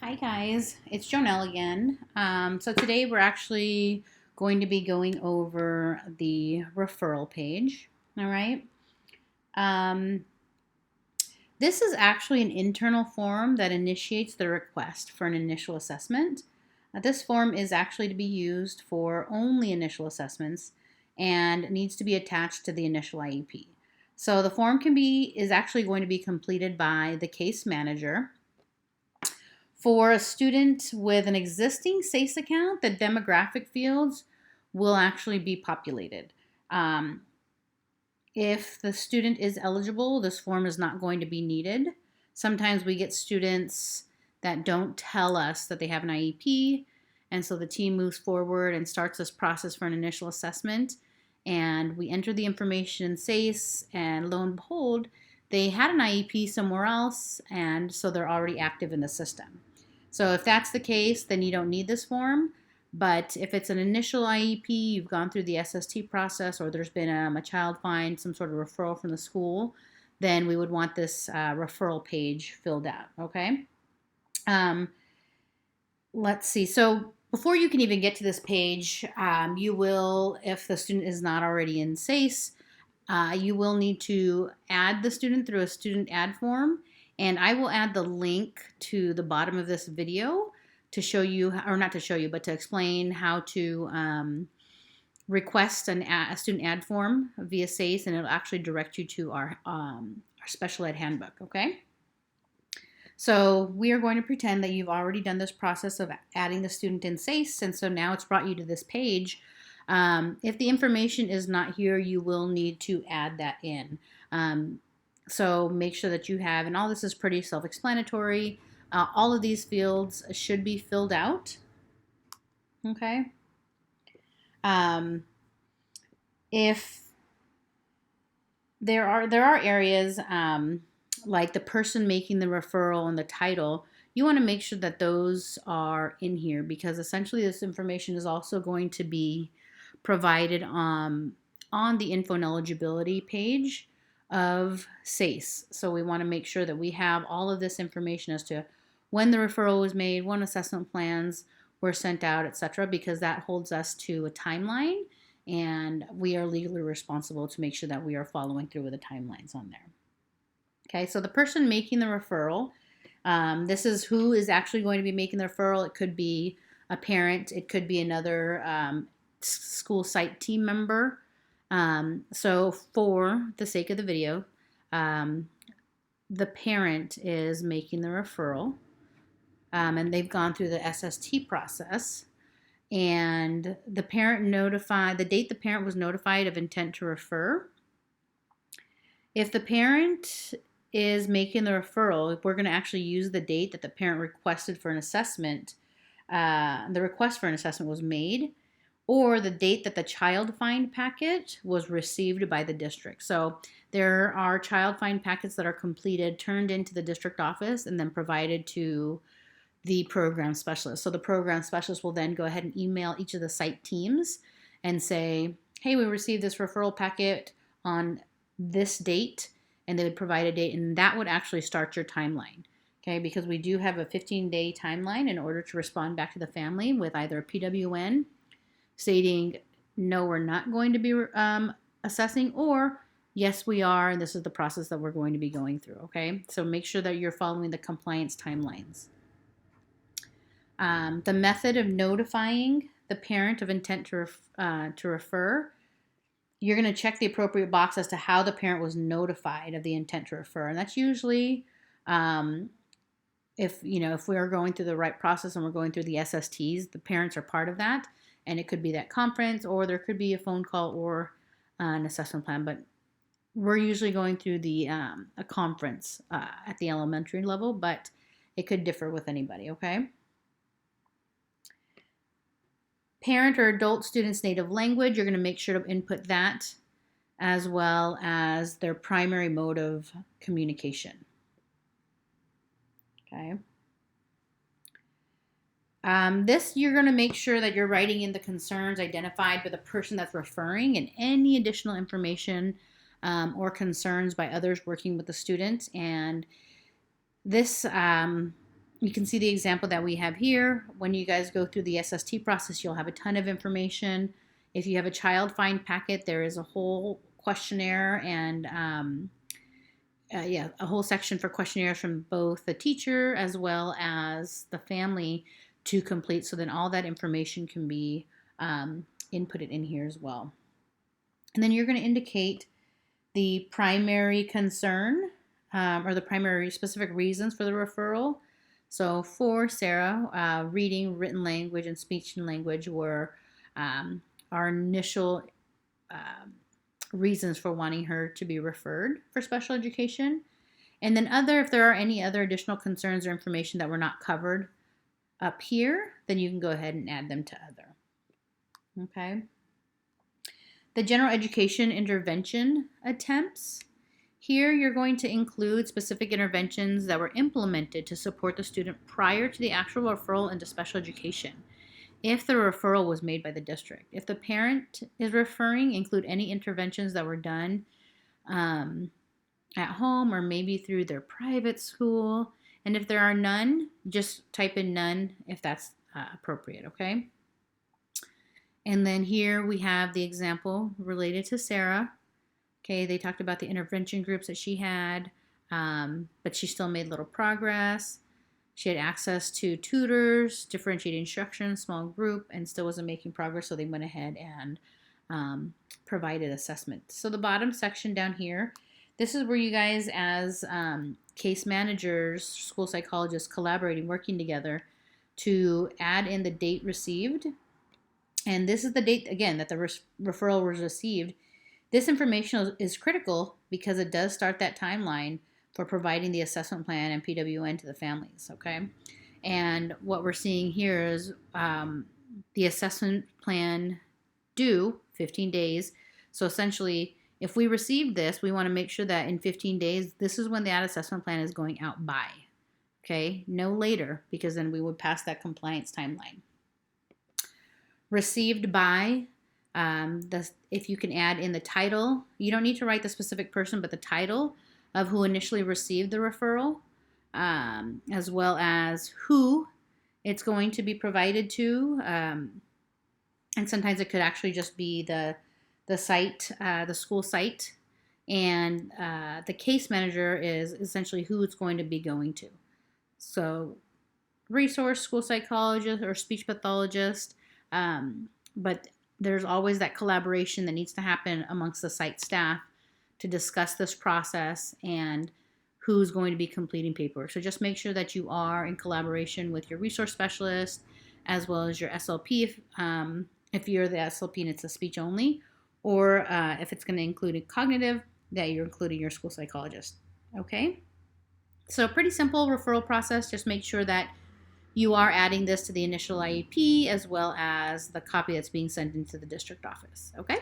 Hi guys, it's Jonelle again. So today we're actually going to be going over the referral page. All right. Um, this is actually an internal form that initiates the request for an initial assessment. This form is actually to be used for only initial assessments and needs to be attached to the initial IEP. So the form is actually going to be completed by the case manager. For a student with an existing SEIS account, the demographic fields will actually be populated. Um, if the student is eligible, this form is not going to be needed. Sometimes we get students that don't tell us that they have an IEP, and so the team moves forward and starts this process for an initial assessment, and we enter the information in SEIS, and lo and behold, they had an IEP somewhere else, and so they're already active in the system. So if that's the case, then you don't need this form. But if it's an initial IEP, you've gone through the SST process, or there's been a child find some sort of referral from the school, then we would want this referral page filled out, okay? Let's see. So before you can even get to this page, you will, if the student is not already in SEIS, you will need to add the student through a student add form. And I will add the link to the bottom of this video to show you, or not to show you, but to explain how to request a student add form via SEIS, and it'll actually direct you to our special ed handbook, okay? So we are going to pretend that you've already done this process of adding the student in SEIS, and so now it's brought you to this page. If the information is not here, you will need to add that in. So make sure that you have, and all this is pretty self-explanatory. All of these fields should be filled out. Okay. If there are areas like the person making the referral and the title, you want to make sure that those are in here, because essentially this information is also going to be provided on the info and eligibility page of SEIS. So we want to make sure that we have all of this information as to when the referral was made, when assessment plans were sent out, etc., because that holds us to a timeline, and we are legally responsible to make sure that we are following through with the timelines on there. Okay, so the person making the referral, this is who is actually going to be making the referral. It could be a parent, it could be another school site team member. So for the sake of the video, the parent is making the referral, and they've gone through the SST process, and the parent notified, the date the parent was notified of intent to refer. If the parent is making the referral, we're going to actually use the date that the parent requested for an assessment. The request for an assessment was made, or the date that the child find packet was received by the district. So there are child find packets that are completed, turned into the district office, and then provided to the program specialist. So the program specialist will then go ahead and email each of the site teams and say, hey, we received this referral packet on this date, and they would provide a date, and that would actually start your timeline. Okay, because we do have a 15-day timeline in order to respond back to the family with either a PWN stating, no, we're not going to be assessing, or yes, we are, and this is the process that we're going to be going through. Okay, so make sure that you're following the compliance timelines. The method of notifying the parent of intent to refer, you're going to check the appropriate box as to how the parent was notified of the intent to refer, and that's usually if we are going through the right process and we're going through the SSTs, the parents are part of that, and it could be that conference, or there could be a phone call or an assessment plan, but we're usually going through the a conference at the elementary level, but it could differ with anybody. Okay. Parent or adult student's native language, you're going to make sure to input that, as well as their primary mode of communication. Okay. This, you're going to make sure that you're writing in the concerns identified by the person that's referring, and any additional information or concerns by others working with the student. And this You can see the example that we have here. When you guys go through the SST process, you'll have a ton of information. If you have a child find packet, there is a whole questionnaire and a whole section for questionnaires from both the teacher as well as the family to complete. So then all that information can be inputted in here as well. And then you're going to indicate the primary concern or the primary specific reasons for the referral. So for Sarah, reading, written language, and speech and language were our initial reasons for wanting her to be referred for special education. And then if there are any other additional concerns or information that were not covered up here, then you can go ahead and add them to other. Okay. The general education intervention attempts. Here you're going to include specific interventions that were implemented to support the student prior to the actual referral into special education. If the referral was made by the district. If the parent is referring, include any interventions that were done at home or maybe through their private school. And if there are none, just type in none if that's appropriate, okay? And then here we have the example related to Sarah. Okay, they talked about the intervention groups that she had, but she still made little progress. She had access to tutors, differentiated instruction, small group, and still wasn't making progress, so they went ahead and provided assessment. So the bottom section down here, this is where you guys as case managers, school psychologists collaborating, working together to add in the date received. And this is the date, again, that the referral was received. This information is critical because it does start that timeline for providing the assessment plan and PWN to the families, okay? And what we're seeing here is the assessment plan due 15 days. So essentially, if we receive this, we want to make sure that in 15 days, this is when that assessment plan is going out by, okay? No later, because then we would pass that compliance timeline. Received by, if you can add in the title, you don't need to write the specific person, but the title of who initially received the referral, as well as who it's going to be provided to. And sometimes it could actually just be the site, the school site. And the case manager is essentially who it's going to be going to. So resource, school psychologist, or speech pathologist. But there's always that collaboration that needs to happen amongst the site staff to discuss this process and who's going to be completing paperwork. So just make sure that you are in collaboration with your resource specialist as well as your SLP if you're the SLP and it's a speech only, or if it's going to include a cognitive, that you're including your school psychologist. Okay? So pretty simple referral process. Just make sure that you are adding this to the initial IEP as well as the copy that's being sent into the district office. Okay?